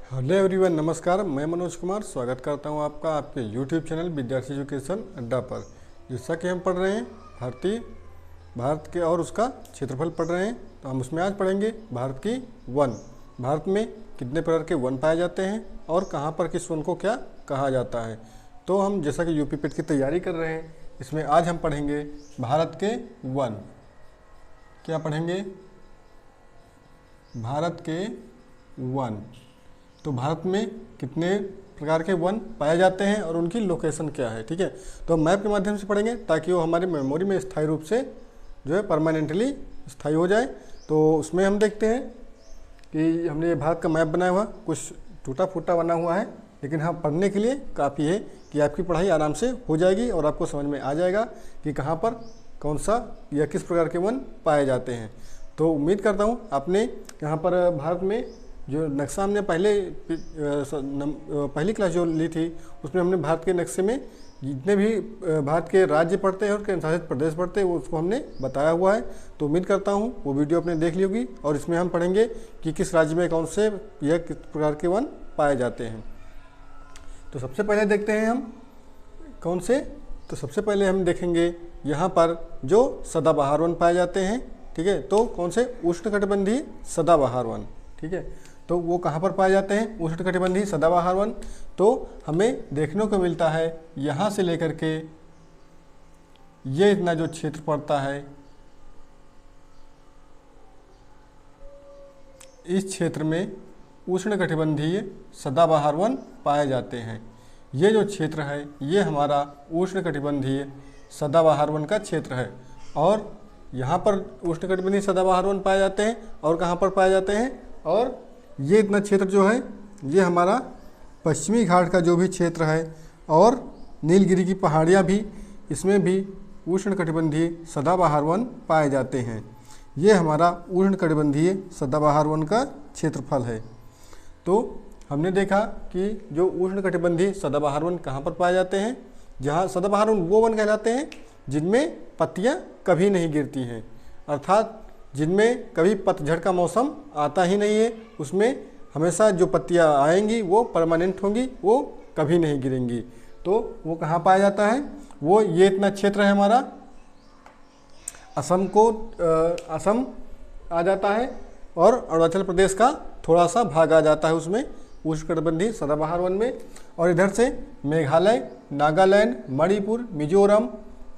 Hello everyone, नमस्कार। मैं मनोज कुमार स्वागत करता हूं आपका आपके यूट्यूब चैनल विद्यार्थी एजुकेशन अड्डा पर। जैसा कि हम पढ़ रहे हैं भारत के और उसका क्षेत्रफल पढ़ रहे हैं, तो हम उसमें आज पढ़ेंगे भारत की वन। भारत में कितने प्रकार के वन पाए जाते हैं और कहां पर किस वन को क्या कहा जाता है। तो हम जैसा कि यूपी पेट की तैयारी कर रहे हैं, इसमें आज हम पढ़ेंगे भारत के वन। क्या पढ़ेंगे? भारत के वन। तो भारत में कितने प्रकार के वन पाए जाते हैं और उनकी लोकेशन क्या है, ठीक है। तो हम मैप के माध्यम से पढ़ेंगे ताकि वो हमारी मेमोरी में स्थायी रूप से जो है परमानेंटली स्थायी हो जाए। तो उसमें हम देखते हैं कि हमने ये भारत का मैप बनाया हुआ, कुछ टूटा फूटा बना हुआ है, लेकिन हाँ पढ़ने के लिए काफ़ी है कि आपकी पढ़ाई आराम से हो जाएगी और आपको समझ में आ जाएगा कि कहाँ पर कौन सा या किस प्रकार के वन पाए जाते हैं। तो उम्मीद करता हूँ आपने यहाँ पर भारत में जो नक्शा हमने पहली क्लास जो ली थी, उसमें हमने भारत के नक्शे में जितने भी भारत के राज्य पड़ते हैं और केंद्र शासित प्रदेश पड़ते हैं वो उसको हमने बताया हुआ है। तो उम्मीद करता हूँ वो वीडियो आपने देख ली होगी और इसमें हम पढ़ेंगे कि किस राज्य में कौन से या किस प्रकार के वन पाए जाते हैं। तो सबसे पहले देखते हैं हम कौन से। तो सबसे पहले हम देखेंगे यहाँ पर जो सदाबहार वन पाए जाते हैं, ठीक है। तो कौन से? उष्णकटिबंधीय सदाबहार वन, ठीक है। तो वो कहाँ पर पाए जाते हैं उष्णकटिबंधीय सदाबहार वन? तो हमें देखने को मिलता है यहाँ से लेकर के ये इतना जो क्षेत्र पड़ता है, इस क्षेत्र में उष्णकटिबंधीय सदाबहार वन पाए जाते हैं। ये जो क्षेत्र है ये हमारा उष्णकटिबंधीय सदाबहार वन का क्षेत्र है और यहाँ पर उष्णकटिबंधीय सदाबहार वन पाए जाते हैं। और कहाँ पर पाए जाते हैं? और ये इतना क्षेत्र जो है ये हमारा पश्चिमी घाट का जो भी क्षेत्र है और नीलगिरी की पहाड़ियाँ भी, इसमें भी उष्णकटिबंधीय सदाबहार वन पाए जाते हैं। ये हमारा उष्णकटिबंधीय सदाबहार वन का क्षेत्रफल है। तो हमने देखा कि जो उष्णकटिबंधीय सदाबहार वन कहाँ पर पाए जाते हैं, जहाँ सदाबहार वन वो वन कहलाते हैं जिनमें पत्तियाँ कभी नहीं गिरती हैं, अर्थात जिनमें कभी पतझड़ का मौसम आता ही नहीं है। उसमें हमेशा जो पत्तियां आएंगी वो परमानेंट होंगी, वो कभी नहीं गिरेंगी। तो वो कहाँ पाया जाता है? वो ये इतना क्षेत्र है हमारा, असम आ जाता है और अरुणाचल प्रदेश का थोड़ा सा भाग आ जाता है उसमें उष्णकटिबंधीय सदाबहार वन में। और इधर से मेघालय, नागालैंड, मणिपुर, मिजोरम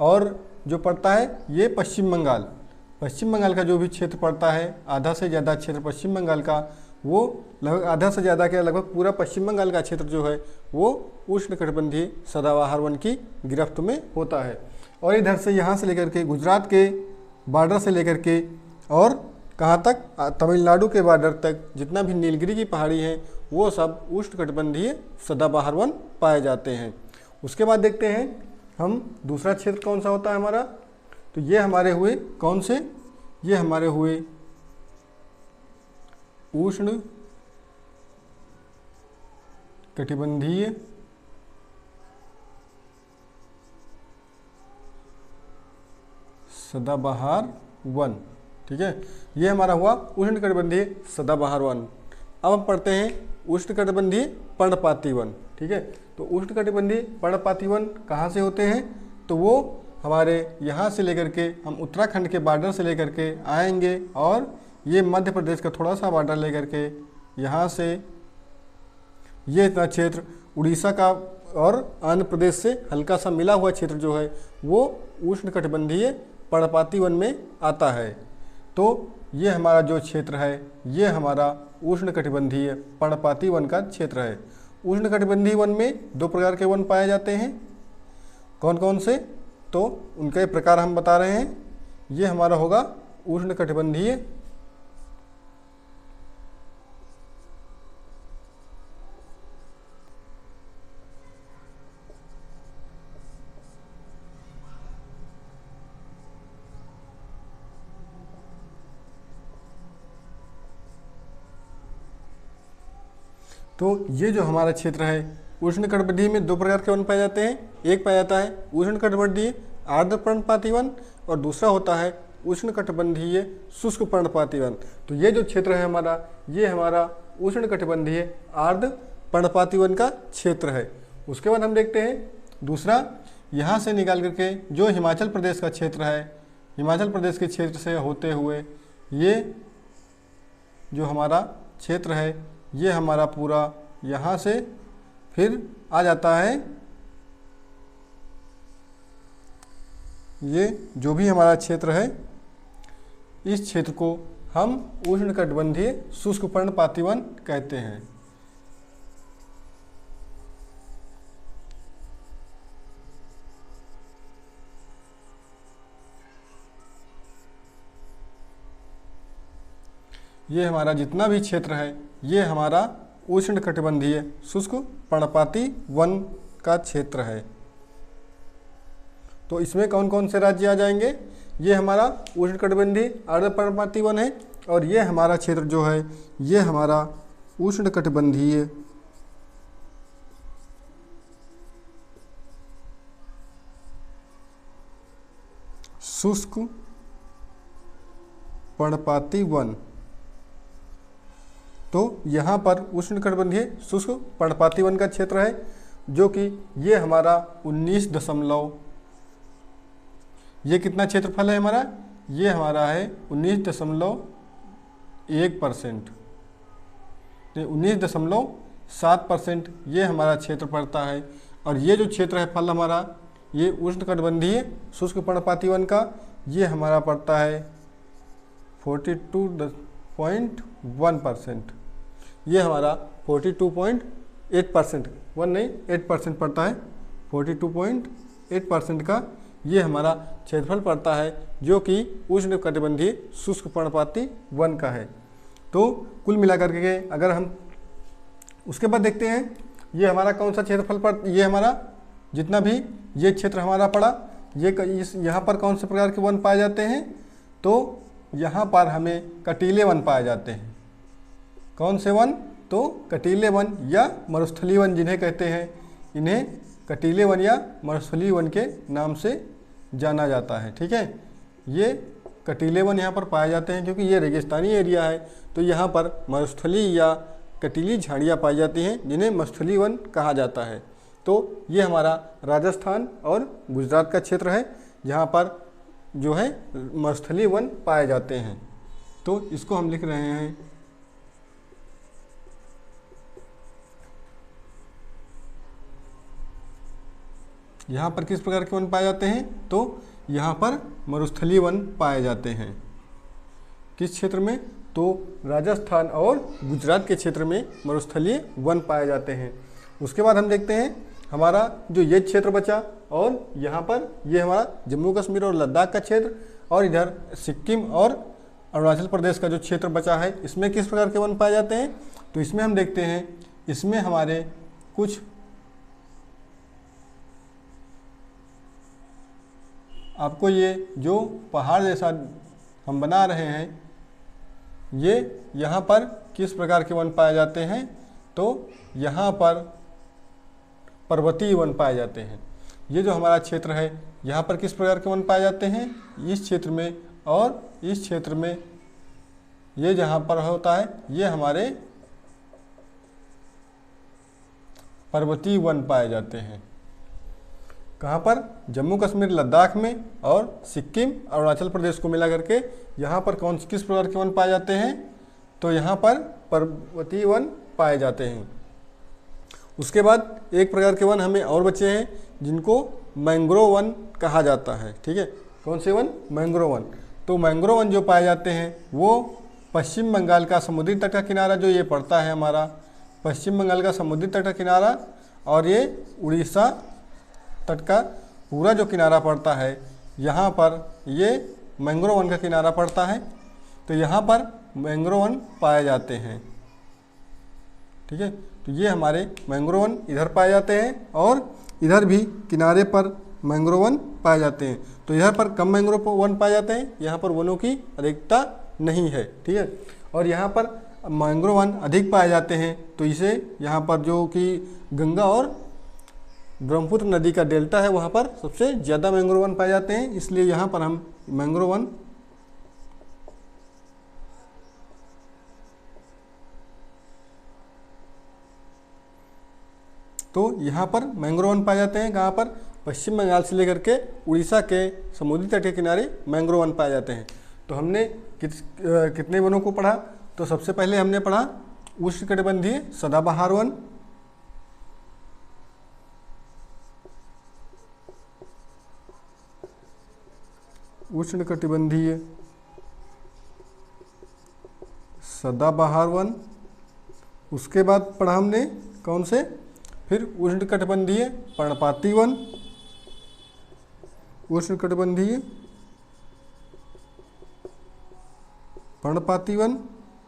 और जो पड़ता है ये पश्चिम बंगाल का जो भी क्षेत्र पड़ता है, आधा से ज़्यादा क्षेत्र पश्चिम बंगाल का, वो लगभग आधा से ज़्यादा के लगभग पूरा पश्चिम बंगाल का क्षेत्र जो है वो उष्णकटिबंधीय सदाबहार वन की गिरफ्त में होता है। और इधर से यहाँ से लेकर के गुजरात के बॉर्डर से लेकर के और कहाँ तक? तमिलनाडु के बॉर्डर तक जितना भी नीलगिरी की पहाड़ी है वो सब उष्णकटिबंधीय सदाबहार वन पाए जाते हैं। उसके बाद देखते हैं हम दूसरा क्षेत्र कौन सा होता है हमारा। तो ये हमारे हुए कौन से? ये हमारे हुए उष्ण कटिबंधीय सदाबहार वन, ठीक है। ये हमारा हुआ उष्णकटिबंधीय सदाबहार वन। अब हम पढ़ते हैं उष्णकटिबंधीय पर्णपाती वन, ठीक है। तो उष्णकटिबंधीय पर्णपाती वन कहाँ से होते हैं? तो वो हमारे यहाँ से लेकर के हम उत्तराखंड के बॉर्डर से लेकर के आएंगे और ये मध्य प्रदेश का थोड़ा सा बॉर्डर लेकर के यहाँ से ये इतना क्षेत्र उड़ीसा का और आंध्र प्रदेश से हल्का सा मिला हुआ क्षेत्र जो है वो उष्णकटिबंधीय पर्णपाती वन में आता है। तो ये हमारा जो क्षेत्र है ये हमारा उष्णकटिबंधीय पर्णपाती वन का क्षेत्र है। उष्णकटिबंधीय वन में दो प्रकार के वन पाए जाते हैं। कौन कौन से? तो उनके प्रकार हम बता रहे हैं। ये हमारा होगा उष्णकटिबंधीय तो ये जो हमारा क्षेत्र है उष्णकटिबंधीय में दो प्रकार के वन पाए जाते हैं। एक पाया जाता है उष्णकटिबंधीय आर्द्र पर्णपाती वन और दूसरा होता है उष्णकटिबंधीय शुष्क पर्णपाती वन। तो ये जो क्षेत्र है हमारा, ये हमारा उष्णकटिबंधीय आर्द्र पर्णपाती वन का क्षेत्र है। उसके बाद हम देखते हैं दूसरा, यहाँ से निकाल करके जो हिमाचल प्रदेश का क्षेत्र है, हिमाचल प्रदेश के क्षेत्र से होते हुए ये जो हमारा क्षेत्र है, ये हमारा पूरा यहाँ से फिर आ जाता है, ये जो भी हमारा क्षेत्र है, इस क्षेत्र को हम उष्णकटिबंधीय शुष्क पर्णपाती वन कहते हैं। ये हमारा जितना भी क्षेत्र है, ये हमारा उष्णकटिबंधीय शुष्क पर्णपाती वन का क्षेत्र है। तो इसमें कौन कौन से राज्य आ जाएंगे? ये हमारा उष्णकटिबंधीय आर्द्र पर्णपाती वन है, और ये हमारा क्षेत्र जो है, ये हमारा उष्णकटिबंधीय शुष्क पर्णपाती वन। तो यहाँ पर उष्णकटिबंधीय शुष्क पर्णपाती वन का क्षेत्र है, जो कि ये हमारा 19 ये कितना क्षेत्रफल है हमारा? ये हमारा है 19.1%, 19.7% ये हमारा क्षेत्र पड़ता है। और ये जो क्षेत्र है फल हमारा, ये उष्णकटिबंधीय शुष्क पर्णपाती वन का, ये हमारा पड़ता है 42.1%। ये हमारा 42.8%, 8% पड़ता है, 42.8% का ये हमारा क्षेत्रफल पड़ता है, जो कि उष्णकटिबंधीय शुष्क पर्णपाती वन का है। तो कुल मिलाकर के अगर हम उसके बाद देखते हैं, ये हमारा कौन सा क्षेत्रफल पड़, ये हमारा जितना भी ये क्षेत्र हमारा पड़ा, ये इस यहाँ पर कौन से प्रकार के वन पाए जाते हैं? तो यहाँ पर हमें कटीले वन पाए जाते हैं। कौन से वन? तो कटीले वन या मरुस्थलीय वन जिन्हें कहते हैं, इन्हें कटीले वन या मरुस्थलीय वन के नाम से जाना जाता है। ठीक है, ये कटीले वन यहाँ पर पाए जाते हैं क्योंकि ये रेगिस्तानी एरिया है, तो यहाँ पर मरुस्थलीय या कटीली झाड़ियाँ पाई जाती हैं, जिन्हें मरुस्थलीय वन कहा जाता है। तो ये हमारा राजस्थान और गुजरात का क्षेत्र है, जहाँ पर जो है मरुस्थलीय वन पाए जाते हैं। तो इसको हम लिख रहे हैं यहाँ पर किस प्रकार के वन पाए जाते हैं? तो यहाँ पर मरुस्थलीय वन पाए जाते हैं। किस क्षेत्र में? तो राजस्थान और गुजरात के क्षेत्र में मरुस्थलीय वन पाए जाते हैं। उसके बाद हम देखते हैं हमारा जो ये क्षेत्र बचा, और यहाँ पर ये हमारा जम्मू कश्मीर और लद्दाख का क्षेत्र, और इधर सिक्किम और अरुणाचल प्रदेश का जो क्षेत्र बचा है, इसमें किस प्रकार के वन पाए जाते हैं? तो इसमें हम देखते हैं, इसमें हमारे कुछ आपको ये जो पहाड़ जैसा हम बना रहे हैं, ये यहाँ पर किस प्रकार के वन पाए जाते हैं? तो यहाँ पर पर्वतीय वन पाए जाते हैं। ये जो हमारा क्षेत्र है, यहाँ पर किस प्रकार के वन पाए जाते हैं? इस क्षेत्र में और इस क्षेत्र में, ये जहाँ पर होता है, ये हमारे पर्वतीय वन पाए जाते हैं। कहाँ पर? जम्मू कश्मीर लद्दाख में, और सिक्किम अरुणाचल प्रदेश को मिला करके यहाँ पर किस प्रकार के वन पाए जाते हैं? तो यहाँ पर पर्वतीय वन पाए जाते हैं। उसके बाद एक प्रकार के वन हमें और बचे हैं, जिनको मैंग्रोव वन कहा जाता है। ठीक है, कौन से वन? Mangrove one. तो मैंग्रोव वन जो पाए जाते हैं, वो पश्चिम बंगाल का समुद्री तट का किनारा जो ये पड़ता है हमारा, पश्चिम बंगाल का समुद्री तट का किनारा, और ये उड़ीसा तट का पूरा जो किनारा पड़ता है, यहाँ पर ये मैंग्रोव वन का किनारा पड़ता है। तो यहाँ पर मैंग्रोव वन पाए जाते हैं। ठीक है, तो ये हमारे मैंग्रोव वन इधर पाए जाते हैं, और इधर भी किनारे पर मैंग्रोव वन पाए जाते हैं। तो यहाँ पर कम मैंग्रोव वन पाए जाते हैं, यहाँ पर वनों की अधिकता नहीं है। ठीक है, और यहाँ पर मैंग्रोव वन अधिक पाए जाते हैं, तो इसे यहाँ पर जो कि गंगा और ब्रह्मपुत्र नदी का डेल्टा है, वहाँ पर सबसे ज़्यादा मैंग्रोव वन पाए जाते हैं, इसलिए यहाँ पर हम मैंग्रोव वन तो यहाँ पर मैंग्रोव वन पाए जाते हैं। कहाँ पर? पश्चिम बंगाल से लेकर के उड़ीसा के समुद्री तट के किनारे मैंग्रोव वन पाए जाते हैं। तो हमने कितने वनों को पढ़ा? तो सबसे पहले हमने पढ़ा उष्णकटिबंधीय सदाबहार वन, उष्णकटिबंधीय सदाबहार वन। उसके बाद पढ़ा हमने कौन से? फिर उष्णकटिबंधीय पर्णपाती वन, उष्णकटिबंधीय पर्णपाती वन।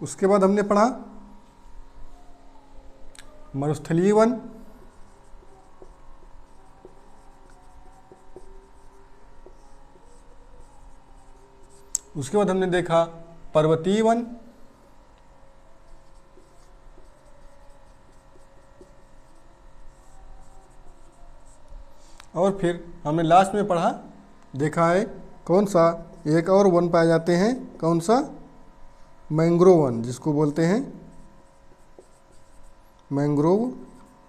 उसके बाद हमने पढ़ा मरुस्थलीय वन, उसके बाद हमने देखा पर्वतीय वन, और फिर हमने लास्ट में पढ़ा देखा है कौन सा? एक और वन पाए जाते हैं, कौन सा? मैंग्रोव वन, जिसको बोलते हैं मैंग्रोव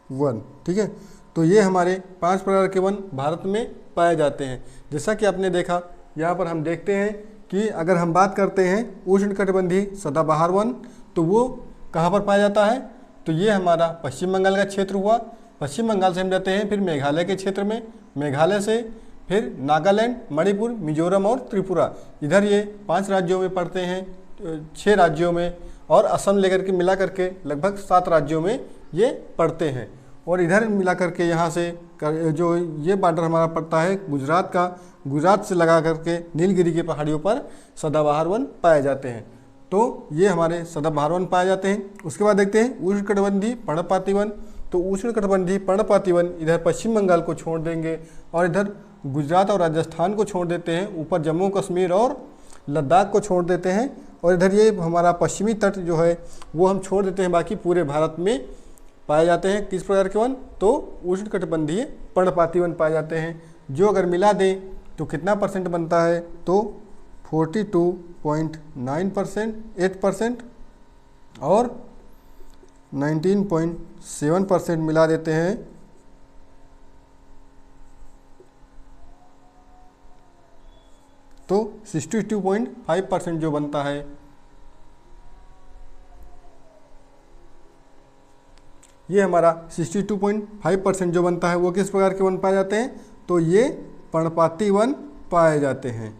वन। ठीक है, तो ये हमारे 5 प्रकार के वन भारत में पाए जाते हैं। जैसा कि आपने देखा, यहाँ पर हम देखते हैं कि अगर हम बात करते हैं उष्णकटिबंधीय सदाबहार वन, तो वो कहाँ पर पाया जाता है? तो ये हमारा पश्चिम बंगाल का क्षेत्र हुआ। पश्चिम बंगाल से हम जाते हैं फिर मेघालय के क्षेत्र में, मेघालय से फिर नागालैंड, मणिपुर, मिजोरम और त्रिपुरा। इधर ये 5 राज्यों में पड़ते हैं, 6 राज्यों में, और असम लेकर के मिला करके लगभग 7 राज्यों में ये पड़ते हैं। और इधर मिला करके यहाँ से जो ये बॉर्डर हमारा पड़ता है गुजरात का, गुजरात से लगा करके नीलगिरी की पहाड़ियों पर सदाबहार वन पाए जाते हैं। तो ये हमारे सदाबहार वन पाए जाते हैं। उसके बाद देखते हैं उष्णकटिबंधीय पर्णपाती वन। तो उष्णकटिबंधीय पर्णपाती वन इधर पश्चिम बंगाल को छोड़ देंगे और इधर गुजरात और राजस्थान को छोड़ देते हैं, ऊपर जम्मू कश्मीर और लद्दाख को छोड़ देते हैं, और इधर ये हमारा पश्चिमी तट जो है वो हम छोड़ देते हैं। बाकी पूरे भारत में पाए जाते हैं किस प्रकार के वन? तो उष्णकटिबंधीय पर्णपाती वन पाए जाते हैं, जो अगर मिला दें तो कितना परसेंट बनता है? तो 42.9%, 8%, और 19.7% मिला देते हैं तो 62.5% जो बनता है, ये हमारा 62.5% जो बनता है वो किस प्रकार के वन पाए जाते हैं? तो ये पर्णपाती वन पाए जाते हैं।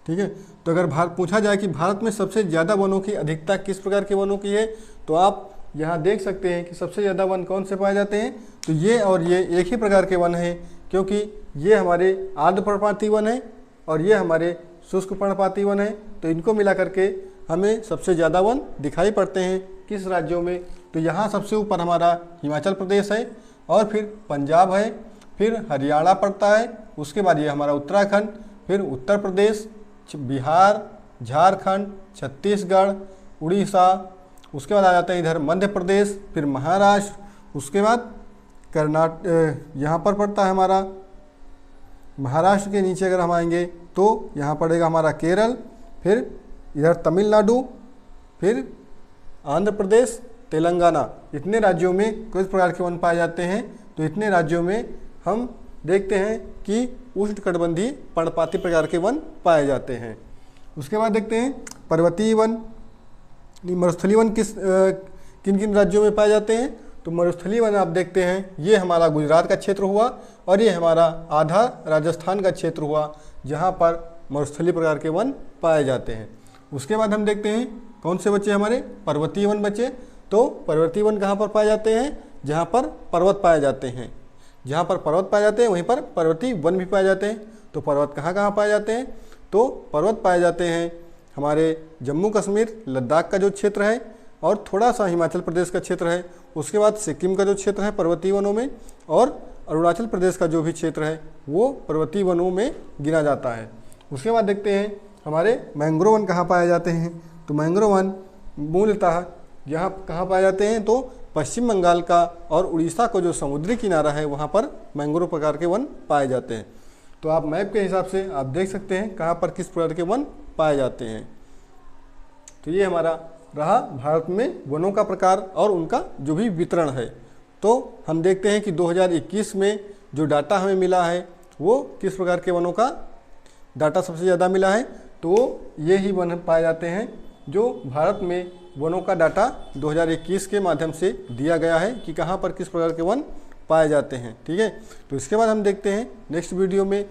ठीक है, तो अगर पूछा जाए कि भारत में सबसे ज़्यादा वनों की अधिकता किस प्रकार के वनों की है, तो आप यहाँ देख सकते हैं कि सबसे ज़्यादा वन कौन से पाए जाते हैं? तो ये और ये एक ही प्रकार के वन हैं, क्योंकि ये हमारे आर्द्र पर्णपाती वन है और ये हमारे शुष्क पर्णपाती वन है। तो इनको मिला करके हमें सबसे ज़्यादा वन दिखाई पड़ते हैं किस राज्यों में? तो यहाँ सबसे ऊपर हमारा हिमाचल प्रदेश है, और फिर पंजाब है, फिर हरियाणा पड़ता है, उसके बाद ये हमारा उत्तराखंड, फिर उत्तर प्रदेश, बिहार, झारखंड, छत्तीसगढ़, उड़ीसा, उसके बाद आ जाता है इधर मध्य प्रदेश, फिर महाराष्ट्र, उसके बाद कर्नाटक यहाँ पर पड़ता है हमारा। महाराष्ट्र के नीचे अगर हम आएंगे तो यहाँ पड़ेगा हमारा केरल, फिर इधर तमिलनाडु, फिर आंध्र प्रदेश, तेलंगाना। इतने राज्यों में किस प्रकार के वन पाए जाते हैं? तो इतने राज्यों में हम देखते हैं कि उष्णकटिबंधीय पर्णपाती प्रकार के वन पाए जाते हैं। उसके बाद देखते हैं पर्वतीय वन। मरुस्थलीय वन किन किन राज्यों में पाए जाते हैं? तो मरुस्थलीय वन आप देखते हैं ये हमारा गुजरात का क्षेत्र हुआ, और ये हमारा आधा राजस्थान का क्षेत्र हुआ, जहाँ पर मरुस्थलीय प्रकार के वन पाए जाते हैं। उसके बाद हम देखते हैं कौन से बचे हमारे? पर्वतीय वन बचे। तो पर्वतीय वन कहाँ पर पाए जाते हैं? जहाँ पर पर्वत पाए जाते हैं। जहाँ पर पर्वत पाए जाते हैं वहीं पर पर्वतीय वन भी पाए जाते हैं। तो पर्वत कहाँ कहाँ पाए जाते हैं? तो पर्वत पाए जाते हैं हमारे जम्मू कश्मीर, लद्दाख का जो क्षेत्र है, और थोड़ा सा हिमाचल प्रदेश का क्षेत्र है। उसके बाद सिक्किम का जो क्षेत्र है पर्वतीय वनों में, और अरुणाचल प्रदेश का जो भी क्षेत्र है वो पर्वतीय वनों में गिना जाता है। उसके बाद देखते हैं हमारे मैंग्रोव वन कहाँ पाए जाते हैं। तो मैंग्रोव वन मूलतः यहाँ कहाँ पाए जाते हैं? तो पश्चिम बंगाल का और उड़ीसा को जो समुद्री किनारा है वहाँ पर मैंग्रोव प्रकार के वन पाए जाते हैं। तो आप मैप के हिसाब से आप देख सकते हैं कहाँ पर किस प्रकार के वन पाए जाते हैं। तो ये हमारा रहा भारत में वनों का प्रकार और उनका जो भी वितरण है। तो हम देखते हैं कि 2021 में जो डाटा हमें मिला है वो किस प्रकार के वनों का डाटा सबसे ज़्यादा मिला है, तो ये ही वन पाए जाते हैं जो भारत में वनों का डाटा 2021 के माध्यम से दिया गया है कि कहाँ पर किस प्रकार के वन पाए जाते हैं। ठीक है, तो इसके बाद हम देखते हैं नेक्स्ट वीडियो में